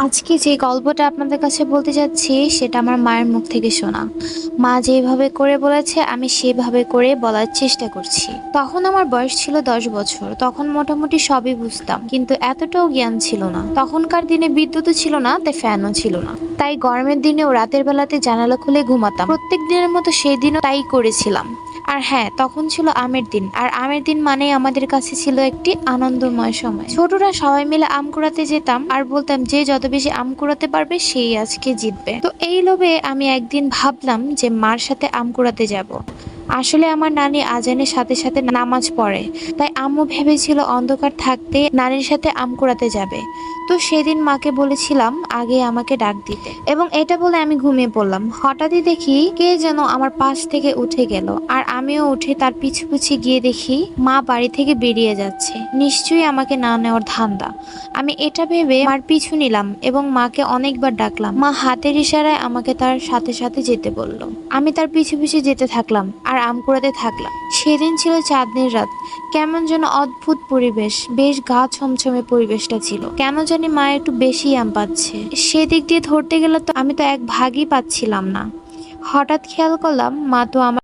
আজকে যে গল্পটা আপনাদের কাছে বলতে যাচ্ছি সেটা আমার মায়ের মুখ থেকে শোনা। মা যেভাবে করে বলেছে আমি সেভাবে করে বলার চেষ্টা করছি। তখন আমার বয়স ছিল 10 বছর। তখন মোটামুটি সবই বুঝতাম, কিন্তু এতটাও জ্ঞান ছিল না। তখনকার দিনে বিদ্যুৎও ছিল না, তাই ফ্যানও ছিল না। তাই গরমের দিনেও রাতের বেলাতে জানালা খুলে ঘুমাতাম। প্রত্যেক দিনের মতো সেই দিনও তাই করেছিলাম। আর হ্যাঁ, তখন ছিল আমের দিন, আর আমের দিন মানে আমাদের কাছে ছিল একটি আনন্দময় সময়। ছোটরা সবাই মিলে আম কুড়াতে যেতাম আর বলতাম যে যত বেশি আম কুড়াতে পারবে সেই আজকে জিতবে। তো এই লোভে আমি একদিন ভাবলাম যে মার সাথে আম কুড়াতে যাব। আসলে আমার নানি আজানের সাথে সাথে নামাজ পড়ে, তাই আম্মু ভেবেছিল অন্ধকার থাকতে নানির সাথে আম কুড়াতে যাবে। তো সেদিন মাকে বলেছিলাম আগে আমাকে ডাক দিতে, এবং এটা বলে আমি ঘুমিয়ে পড়লাম। হঠাৎই দেখি কে যেন আমার পাশ থেকে উঠে গেল, আর আমিও উঠে তার পিছু পিছু গিয়ে দেখি মা বাড়ি থেকে বেরিয়ে যাচ্ছে। নিশ্চয়ই আমাকে না নেওয়ার ধান্দা। আমি এটা ভেবে মার পিছু নিলাম এবং মাকে অনেকবার ডাকলাম। মা হাতের ইশারায় আমাকে তার সাথে সাথে যেতে বলল। আমি তার পিছু পিছু যেতে থাকলাম আর আম কুড়াতে থাকলাম। সেদিন ছিল চাঁদনির রাত। কেমন যেন অদ্ভুত পরিবেশ, বেশ গা ছমছমে পরিবেশটা ছিল। কেন জানি মা একটু বেশি আম পাচ্ছে। সেদিক দিয়ে ধরতে গেলে তো আমি তো এক ভাগই পাচ্ছিলাম না। হঠাৎ খেয়াল করলাম মা তো আমার